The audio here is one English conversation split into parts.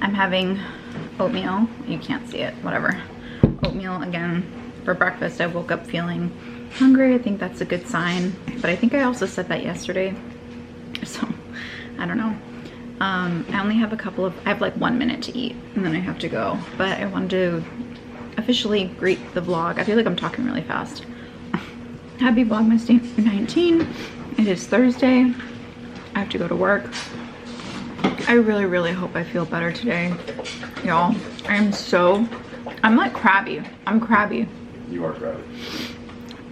I'm having oatmeal. You can't see it, whatever. Oatmeal again for breakfast. I woke up feeling hungry. I think that's a good sign, but I think I also said that yesterday, so I don't know. I only have I have like 1 minute to eat and then I have to go, but I wanted to officially greet the vlog. I feel like I'm talking really fast. Happy Vlogmas Day 19. It is Thursday. I have to go to work. I really, really hope I feel better today. Y'all, I'm like crabby. I'm crabby. You are crabby.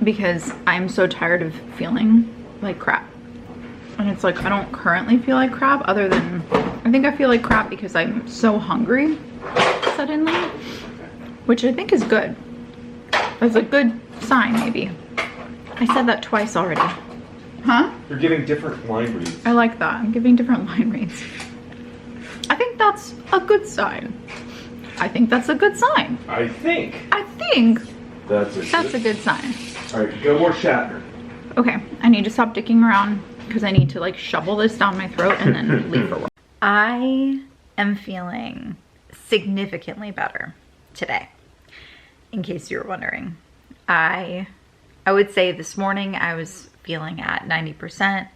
Because I'm so tired of feeling like crap. And it's like, I don't currently feel like crap other than, I think I feel like crap because I'm so hungry suddenly, which I think is good. That's a good sign, maybe. I said that twice already. Huh? You're giving different line reads. I like that. I'm giving different line reads. I think that's a good sign. I think that's a good sign. I think that's a good sign. All right, go more Shatner. Okay, I need to stop dicking around because I need to like shovel this down my throat and then leave for work. I am feeling significantly better today, in case you were wondering. I would say this morning I was feeling at 90%.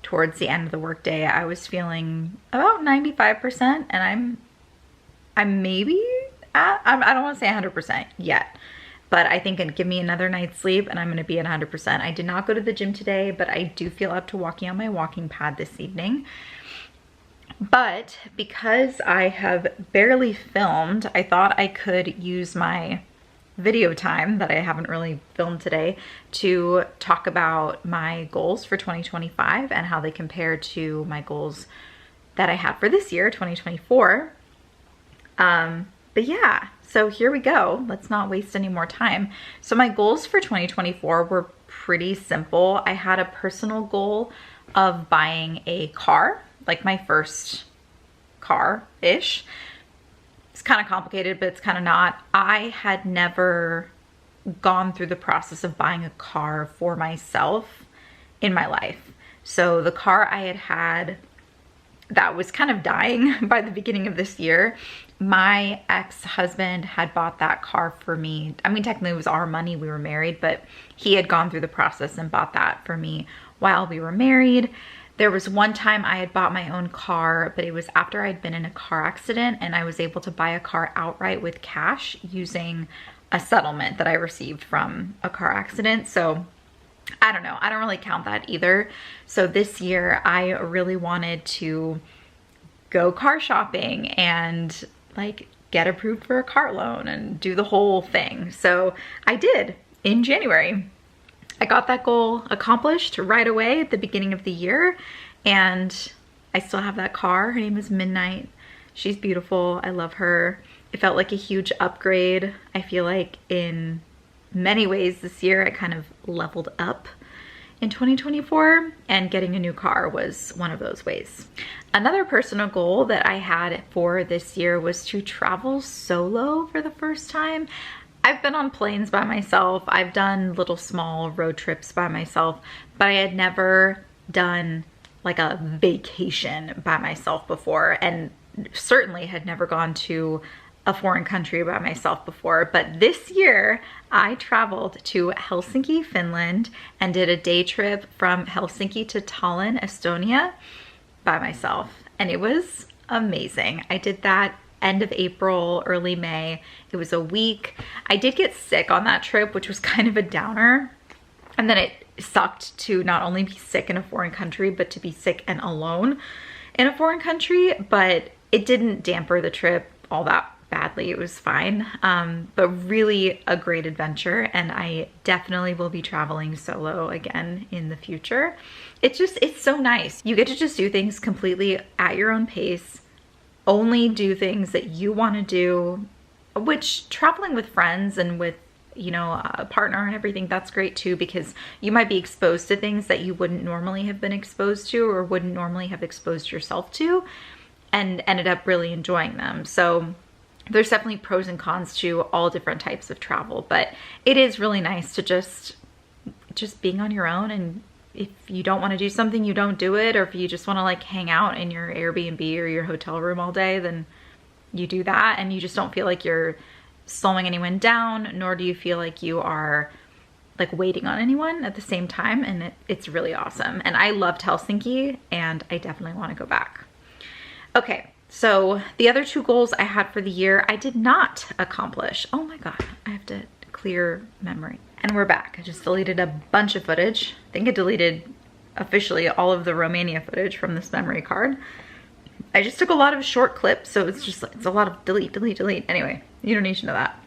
Towards the end of the workday, I was feeling about 95%, and I'm maybe at, I don't want to say 100% yet, but I think it'd give me another night's sleep and I'm going to be at 100%. I did not go to the gym today, but I do feel up to walking on my walking pad this evening. But because I have barely filmed, I thought I could use my video time that I haven't really filmed today to talk about my goals for 2025 and how they compare to my goals that I have for this year, 2024. But yeah, so here we go. Let's not waste any more time. So my goals for 2024 were pretty simple. I had a personal goal of buying a car, like my first car-ish. It's kind of complicated, but it's kind of not. I had never gone through the process of buying a car for myself in my life. So the car I had that was kind of dying by the beginning of this year, my ex-husband had bought that car for me. I mean, technically it was our money, we were married, but he had gone through the process and bought that for me while we were married. There was one time I had bought my own car, but it was after I'd been in a car accident and I was able to buy a car outright with cash using a settlement that I received from a car accident. So I don't know, I don't really count that either. So this year I really wanted to go car shopping and like get approved for a car loan and do the whole thing. So I did in January. I got that goal accomplished right away at the beginning of the year, and I still have that car. Her name is Midnight. She's beautiful. I love her. It felt like a huge upgrade. I feel like in many ways this year I kind of leveled up in 2024, and getting a new car was one of those ways. Another personal goal that I had for this year was to travel solo for the first time. I've been on planes by myself. I've done little small road trips by myself, but I had never done like a vacation by myself before, and certainly had never gone to a foreign country by myself before. But this year I traveled to Helsinki, Finland, and did a day trip from Helsinki to Tallinn, Estonia by myself. And it was amazing. I did that end of April, early May. It was a week. I did get sick on that trip, which was kind of a downer. And then it sucked to not only be sick in a foreign country, but to be sick and alone in a foreign country. But it didn't damper the trip all that badly. It was fine. But really a great adventure. And I definitely will be traveling solo again in the future. It's so nice. You get to just do things completely at your own pace. Only do things that you want to do, which traveling with friends and with, you know, a partner and everything, that's great too, because you might be exposed to things that you wouldn't normally have been exposed to or wouldn't normally have exposed yourself to, and ended up really enjoying them. So there's definitely pros and cons to all different types of travel, but it is really nice to just being on your own, and if you don't want to do something, you don't do it. Or if you just want to like hang out in your Airbnb or your hotel room all day, then you do that and you just don't feel like you're slowing anyone down, nor do you feel like you are like waiting on anyone at the same time. And it's really awesome. And I loved Helsinki and I definitely want to go back. Okay, so the other 2 goals I had for the year, I did not accomplish. Oh my God, I have to clear memory. And we're back. I just deleted a bunch of footage. I think I deleted officially all of the Romania footage from this memory card. I just took a lot of short clips, so it's a lot of delete, delete, delete. Anyway, you don't need to know that.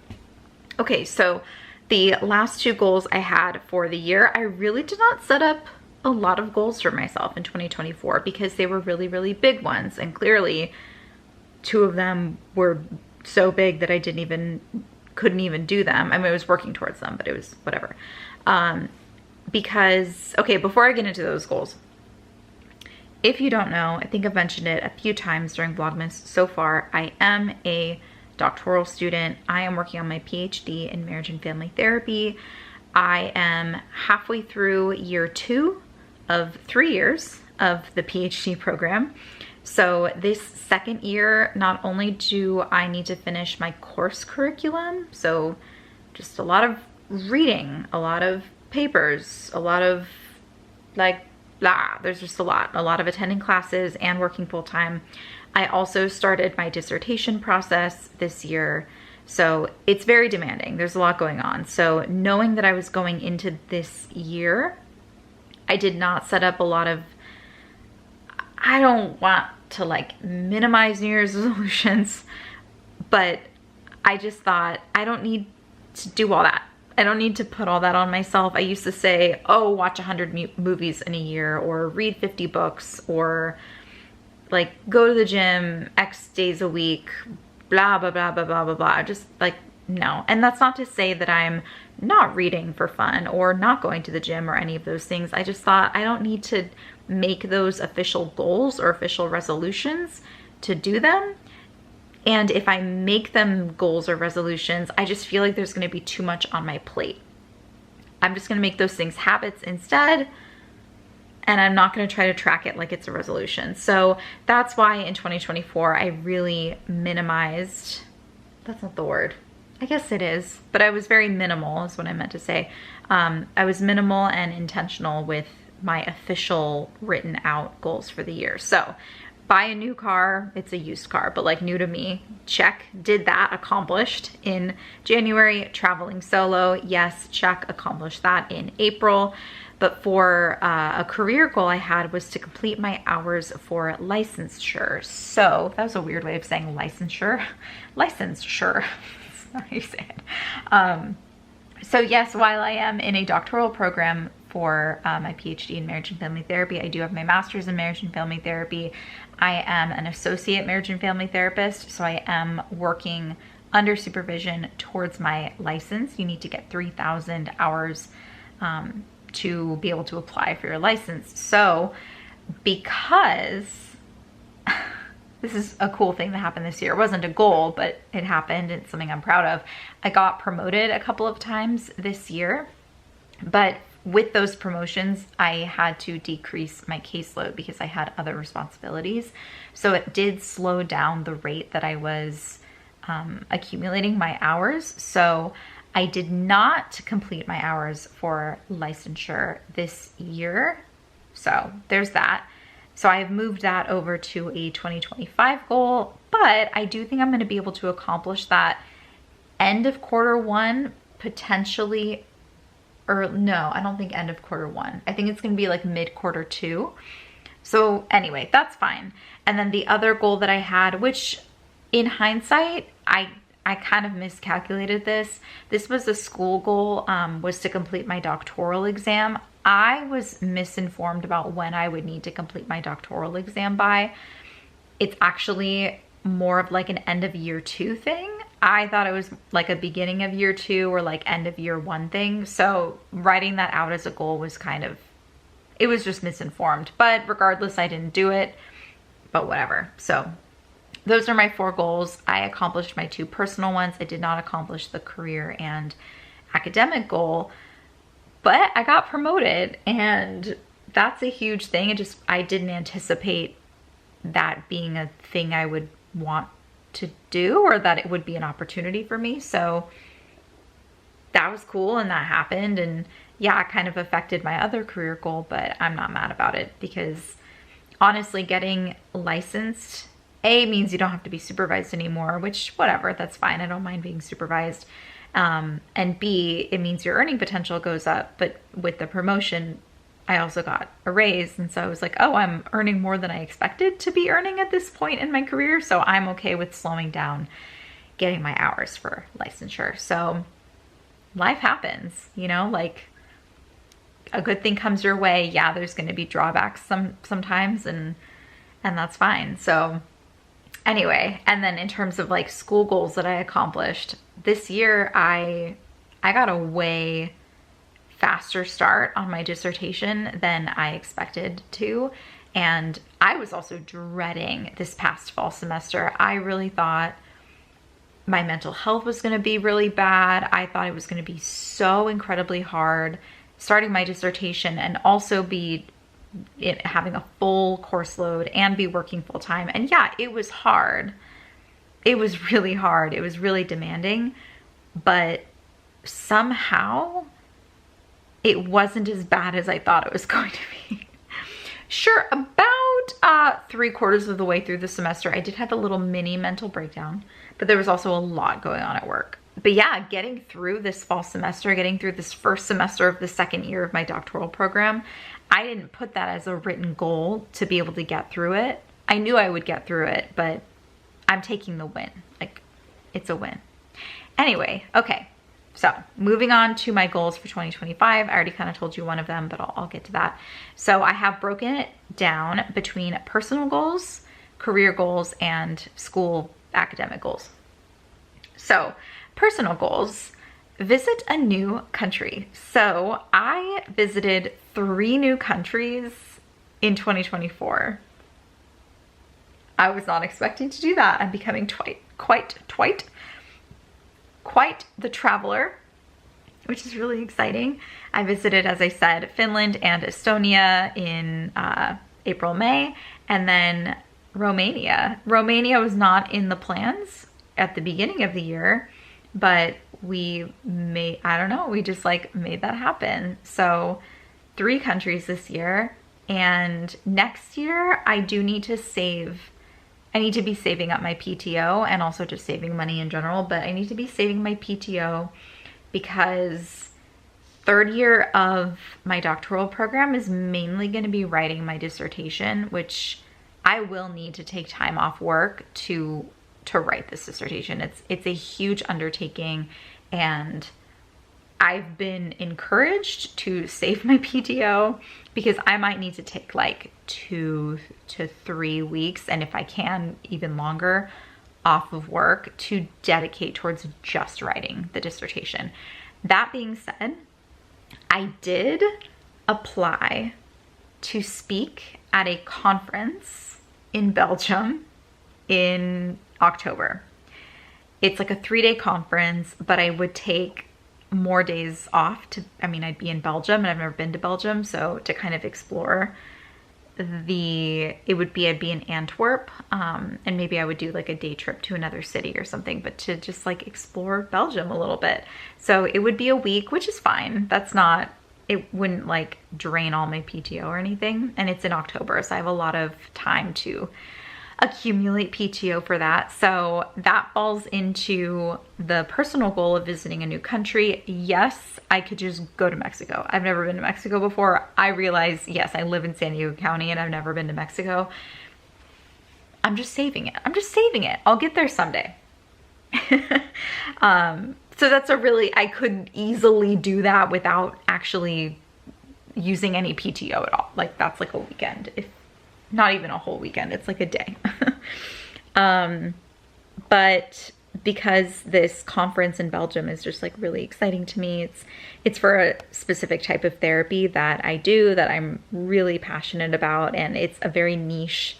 Okay, so the last 2 goals I had for the year, I really did not set up a lot of goals for myself in 2024 because they were really, really big ones. And clearly 2 of them were so big that I couldn't even do them. I mean, I was working towards them, but it was whatever. Because, okay, before I get into those goals, if you don't know, I think I've mentioned it a few times during Vlogmas so far, I am a doctoral student. I am working on my PhD in marriage and family therapy. I am halfway through year 2 of 3 years of the PhD program. So this second year, not only do I need to finish my course curriculum, so just a lot of reading, a lot of papers, a lot of like blah, there's just a lot of attending classes and working full-time. I also started my dissertation process this year, so it's very demanding. There's a lot going on. So knowing that I was going into this year, I did not set up a lot of, I don't want to like minimize New Year's resolutions, but I just thought I don't need to do all that. I don't need to put all that on myself. I used to say, oh, watch 100 movies in a year, or read 50 books, or like go to the gym X days a week, blah, blah, blah, blah, blah, blah, blah. Just like, no. And that's not to say that I'm not reading for fun or not going to the gym or any of those things. I just thought I don't need to make those official goals or official resolutions to do them. And if I make them goals or resolutions, I just feel like there's going to be too much on my plate. I'm just going to make those things habits instead. And I'm not going to try to track it like it's a resolution. So that's why in 2024, I really minimized, that's not the word. I guess it is, but I was very minimal is what I meant to say. I was minimal and intentional with my official written out goals for the year. So buy a new car, it's a used car, but like new to me, check, did that, accomplished in January. Traveling solo, yes, check, accomplished that in April. But for a career goal I had was to complete my hours for licensure. So that was a weird way of saying licensure. Licensure, that's not how you say it. So yes, while I am in a doctoral program for my PhD in marriage and family therapy, I do have my master's in marriage and family therapy. I am an associate marriage and family therapist, so I am working under supervision towards my license. You need to get 3,000 hours to be able to apply for your license. So because this is a cool thing that happened this year. It wasn't a goal, but it happened. It's something I'm proud of. I got promoted a couple of times this year, but with those promotions, I had to decrease my caseload because I had other responsibilities. So it did slow down the rate that I was accumulating my hours. So I did not complete my hours for licensure this year. So there's that. So I've moved that over to a 2025 goal, but I do think I'm going to be able to accomplish that end of Q1, potentially, or no, I don't think end of Q1. I think it's going to be like mid Q2. So anyway, that's fine. And then the other goal that I had, which in hindsight, I kind of miscalculated this. This was a school goal, was to complete my doctoral exam. I was misinformed about when I would need to complete my doctoral exam by. It's actually more of like an end of year 2 thing. I thought it was like a beginning of year 2 or like end of year 1 thing. So writing that out as a goal was kind of, it was just misinformed. But regardless, I didn't do it, but whatever. So those are my 4 goals. I accomplished my 2 personal ones. I did not accomplish the career and academic goal, but I got promoted and that's a huge thing. I didn't anticipate that being a thing I would want to do, or that it would be an opportunity for me. So that was cool, and that happened. And yeah, it kind of affected my other career goal, but I'm not mad about it, because honestly, getting licensed, A, means you don't have to be supervised anymore, which whatever, that's fine. I don't mind being supervised. And B, it means your earning potential goes up. But with the promotion, I also got a raise. And so I was like, oh, I'm earning more than I expected to be earning at this point in my career. So I'm okay with slowing down getting my hours for licensure. So life happens, you know, like a good thing comes your way. Yeah, there's going to be drawbacks sometimes, and that's fine. So anyway, and then in terms of like school goals that I accomplished this year, I got a way faster start on my dissertation than I expected to. And I was also dreading this past fall semester. I really thought my mental health was going to be really bad. I thought it was going to be so incredibly hard starting my dissertation, and also be having a full course load and be working full time. And yeah, it was hard. It was really hard. It was really demanding, but somehow it wasn't as bad as I thought it was going to be. Sure, about 3/4 of the way through the semester, I did have a little mini mental breakdown, but there was also a lot going on at work. But yeah, getting through this fall semester, getting through this first semester of the second year of my doctoral program, I didn't put that as a written goal to be able to get through it. I knew I would get through it, but I'm taking the win. Like, it's a win. Anyway, okay. So moving on to my goals for 2025. I already kind of told you one of them, but I'll get to that. So I have broken it down between personal goals, career goals, and school academic goals. So personal goals, visit a new country. So I visited 3 new countries in 2024. I was not expecting to do that. I'm becoming quite the traveler, which is really exciting. I visited, as I said, Finland and Estonia in April, May, and then Romania. Romania was not in the plans at the beginning of the year, but we just like made that happen. So 3 countries this year, and next year I do need to save. I need to be saving up my PTO, and also just saving money in general, but I need to be saving my PTO because 3rd year of my doctoral program is mainly going to be writing my dissertation, which I will need to take time off work to write this dissertation. It's a huge undertaking, and I've been encouraged to save my PTO because I might need to take like 2 to 3 weeks, and if I can, even longer, off of work to dedicate towards just writing the dissertation. That being said, I did apply to speak at a conference in Belgium in October. It's like a 3-day conference, but I would take more days off I'd be in Belgium, and I've never been to Belgium, so to kind of explore I'd be in Antwerp, and maybe I would do like a day trip to another city or something, but to just like explore Belgium a little bit. So it would be a week, which is fine. It wouldn't like drain all my PTO or anything, and it's in October, so I have a lot of time to accumulate PTO for that. So that falls into the personal goal of visiting a new country. Yes, I could just go to Mexico. I've never been to Mexico before. I realize, yes, I live in San Diego County and I've never been to Mexico. I'm just saving it. I'll get there someday. So that's I could easily do that without actually using any PTO at all. Like, that's like a weekend, if not even a whole weekend, it's like a day. But because this conference in Belgium is just like really exciting to me, it's for a specific type of therapy that I do, that I'm really passionate about, and it's a very niche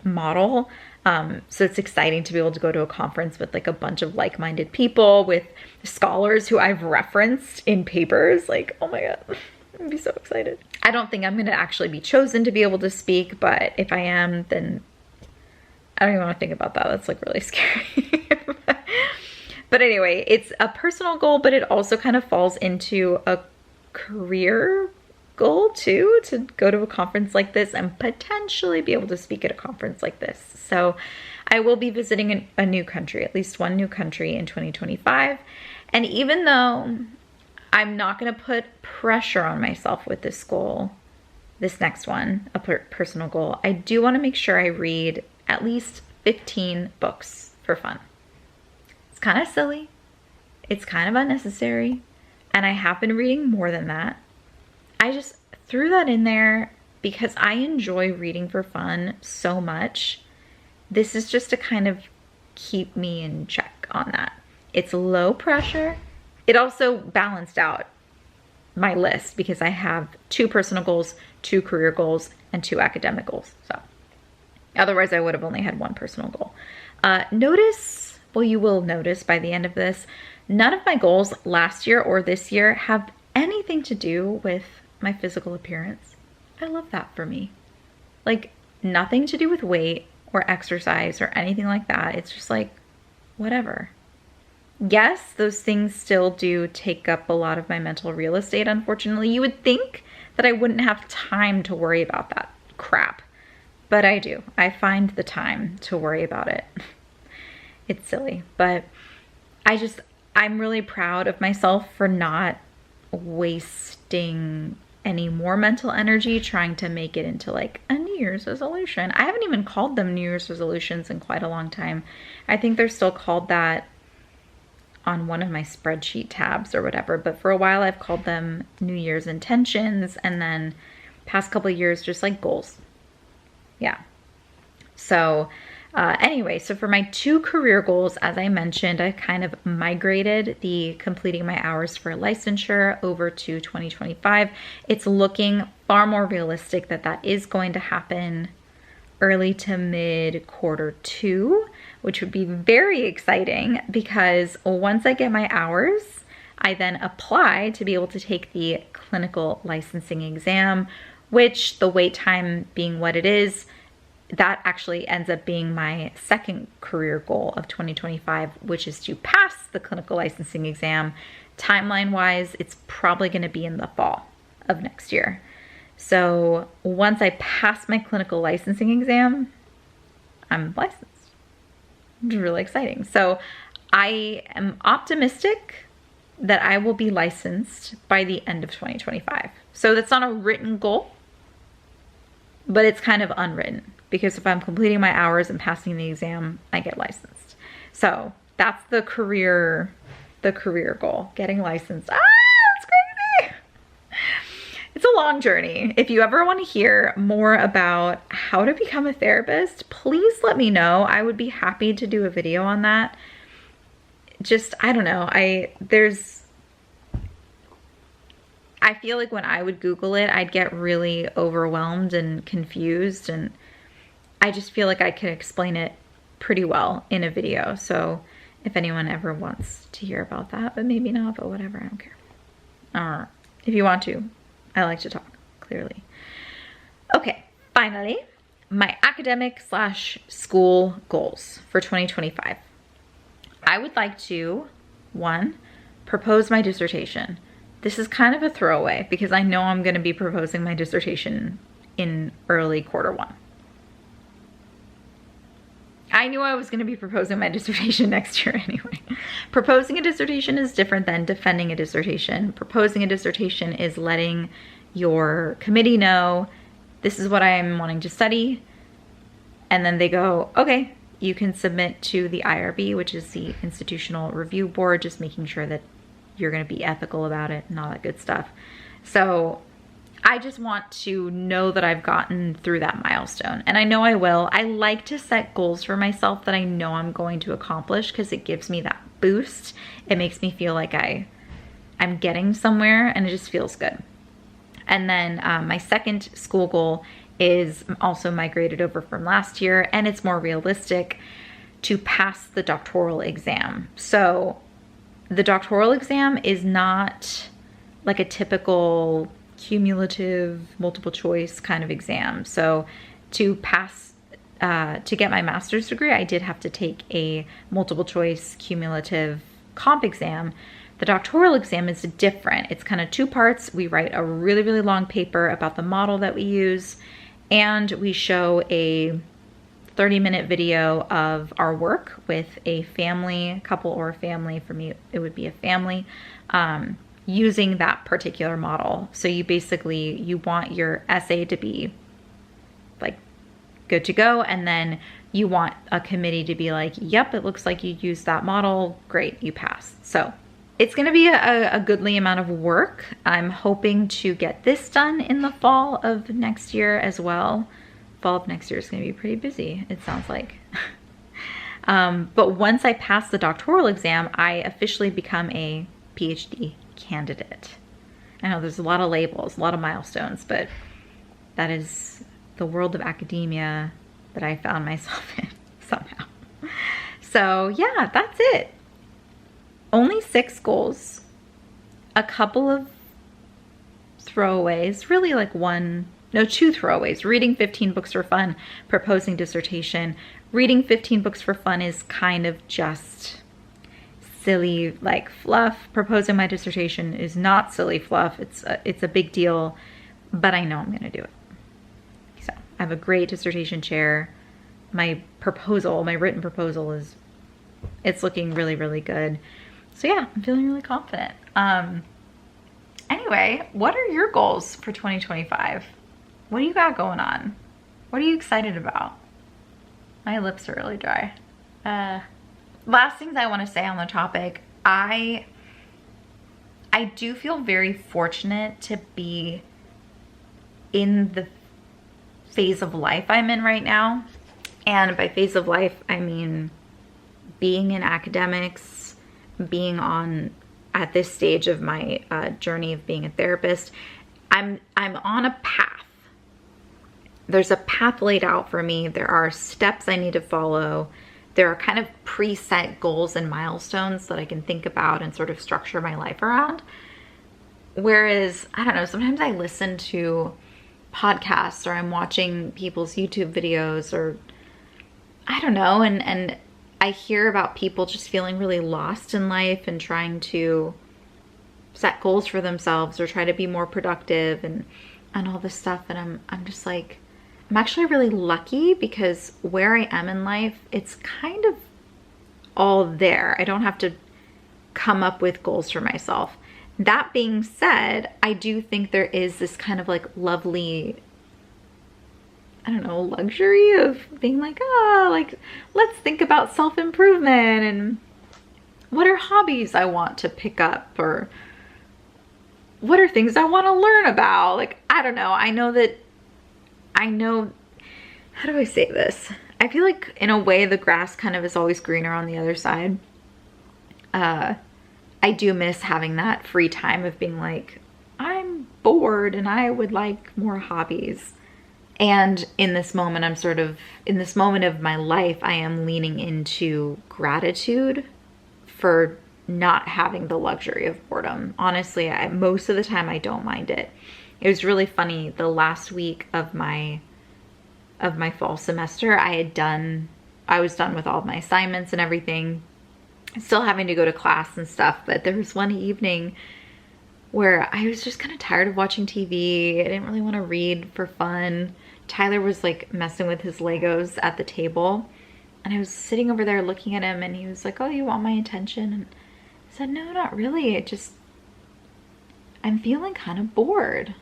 model. So it's exciting to be able to go to a conference with like a bunch of like-minded people, with scholars who I've referenced in papers. Like, oh my God, I'd be so excited. I don't think I'm going to actually be chosen to be able to speak, but if I am, then I don't even want to think about that. That's like really scary. But anyway, it's a personal goal, but it also kind of falls into a career goal too, to go to a conference like this and potentially be able to speak at a conference like this. So I will be visiting a new country, at least one new country in 2025. And even though I'm not going to put pressure on myself with this goal, this next one, a personal goal, I do want to make sure I read at least 15 books for fun. It's kind of silly. It's kind of unnecessary. And I have been reading more than that. I just threw that in there because I enjoy reading for fun so much. This is just to kind of keep me in check on that. It's low pressure. It also balanced out my list because I have 2 personal goals, 2 career goals, and 2 academic goals. So otherwise I would have only had 1 personal goal. Notice, well, you will notice by the end of this, none of my goals last year or this year have anything to do with my physical appearance. I love that for me. Like, nothing to do with weight or exercise or anything like that. It's just like, whatever. Yes, those things still do take up a lot of my mental real estate, unfortunately. You would think that I wouldn't have time to worry about that crap, but I do. I find the time to worry about it. It's silly, but I'm really proud of myself for not wasting any more mental energy trying to make it into like a New Year's resolution. I haven't even called them New Year's resolutions in quite a long time. I think they're still called that on one of my spreadsheet tabs or whatever, but for a while I've called them New Year's intentions, and then past couple of years just like goals. Yeah. So anyway, so for my 2 career goals, as I mentioned, I kind of migrated the completing my hours for licensure over to 2025. It's looking far more realistic that that is going to happen early to mid Q2, which would be very exciting because once I get my hours, I then apply to be able to take the clinical licensing exam, which the wait time being what it is, that actually ends up being my second career goal of 2025, which is to pass the clinical licensing exam. Timeline wise, it's probably going to be in the fall of next year. So once I pass my clinical licensing exam, I'm licensed. It's really exciting. So I am optimistic that I will be licensed by the end of 2025. So that's not a written goal, but it's kind of unwritten, because if I'm completing my hours and passing the exam, I get licensed. So that's the career goal, getting licensed. It's crazy. It's a long journey. If you ever want to hear more about how to become a therapist, please let me know. I would be happy to do a video on that. Just, I don't know. I feel like when I would Google it, I'd get really overwhelmed and confused, and I just feel like I could explain it pretty well in a video. So if anyone ever wants to hear about that, but maybe not, but whatever, I don't care. If you want to, I like to talk, clearly. Okay, finally, my academic/school goals for 2025. I would like to, 1, propose my dissertation. This is kind of a throwaway because I know I'm gonna be proposing my dissertation in early Q1. I knew I was going to be proposing my dissertation next year anyway. Proposing a dissertation is different than defending a dissertation. Proposing a dissertation is letting your committee know, this is what I'm wanting to study. And then they go, okay, you can submit to the IRB, which is the Institutional Review Board, just making sure that you're going to be ethical about it and all that good stuff. So I just want to know that I've gotten through that milestone, and I know I will. I like to set goals for myself that I know I'm going to accomplish because it gives me that boost. It makes me feel like I'm getting somewhere, and it just feels good. And then my second school goal is also migrated over from last year, and it's more realistic, to pass the doctoral exam. So the doctoral exam is not like a typical cumulative multiple choice kind of exam. So to pass to get my master's degree, I did have to take a multiple choice cumulative comp exam. The doctoral exam is different. It's kind of two parts. We write a really, really long paper about the model that we use, and we show a 30-minute video of our work with a family, couple or a family. For me, it would be a family, using that particular model. So you want your essay to be like good to go, and then you want a committee to be like, yep, it looks like you used that model, great, you passed. So it's gonna be a goodly amount of work. I'm hoping to get this done in the fall of next year as well. Fall of next year is gonna be pretty busy, it sounds like. But once I pass the doctoral exam, I officially become a PhD candidate. I know there's a lot of labels, a lot of milestones, but that is the world of academia that I found myself in somehow. So yeah, that's it. Only 6 goals, a couple of throwaways, really like 2 throwaways. Reading 15 books for fun, proposing dissertation. Reading 15 books for fun is kind of just silly, like fluff. Proposing my dissertation is not silly fluff. It's a big deal, but I know I'm gonna do it. So I have a great dissertation chair. My written proposal it's looking really, really good. So yeah, I'm feeling really confident. Anyway, what are your goals for 2025? What do you got going on? What are you excited about? My lips are really dry. Last things I want to say on the topic, I do feel very fortunate to be in the phase of life I'm in right now. And by phase of life, I mean being in academics, being at this stage of my journey of being a therapist. I'm on a path. There's a path laid out for me. There are steps I need to follow. There are kind of preset goals and milestones that I can think about and sort of structure my life around. Whereas, I don't know, sometimes I listen to podcasts or I'm watching people's YouTube videos, or I don't know, and I hear about people just feeling really lost in life and trying to set goals for themselves or try to be more productive and all this stuff. And I'm just like, I'm actually really lucky because where I am in life, it's kind of all there. I don't have to come up with goals for myself. That being said, I do think there is this kind of like lovely, I don't know, luxury of being like, like, let's think about self-improvement and what are hobbies I want to pick up, or what are things I want to learn about? Like, I don't know. I know, how do I say this? I feel like in a way the grass kind of is always greener on the other side. I do miss having that free time of being like, I'm bored and I would like more hobbies. And in this moment, in this moment of my life, I am leaning into gratitude for not having the luxury of boredom. Honestly, most of the time I don't mind it. It was really funny. The last week of my fall semester, I was done with all my assignments and everything. Still having to go to class and stuff, but there was one evening where I was just kind of tired of watching TV. I didn't really want to read for fun. Tyler was like messing with his Legos at the table, and I was sitting over there looking at him, and he was like, oh, you want my attention? And I said, no, not really. I'm feeling kind of bored.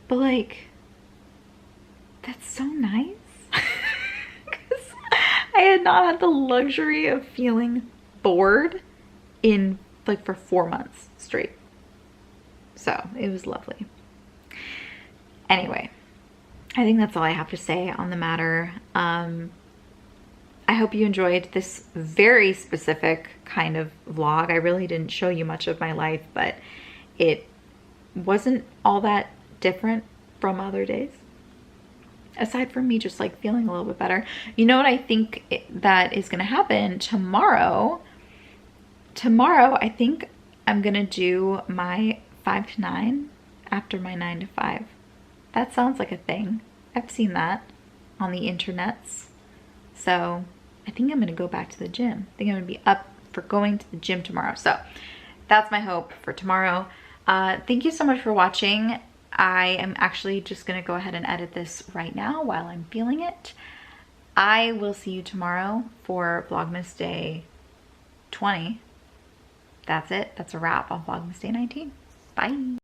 But like, that's so nice. Because I had not had the luxury of feeling bored for 4 months straight. So it was lovely. Anyway, I think that's all I have to say on the matter. I hope you enjoyed this very specific kind of vlog. I really didn't show you much of my life, but it wasn't all that different from other days. Aside from me just like feeling a little bit better. You know what I think that is gonna happen tomorrow? Tomorrow, I think I'm gonna do my 5 to 9 after my 9 to 5. That sounds like a thing. I've seen that. on the internets. So I think I'm gonna go back to the gym. I think I'm gonna be up for going to the gym tomorrow. So that's my hope for tomorrow. Thank you so much for watching. I am actually just gonna go ahead and edit this right now while I'm feeling it. I will see you tomorrow for Vlogmas Day 20. That's it. That's a wrap on Vlogmas Day 19. Bye.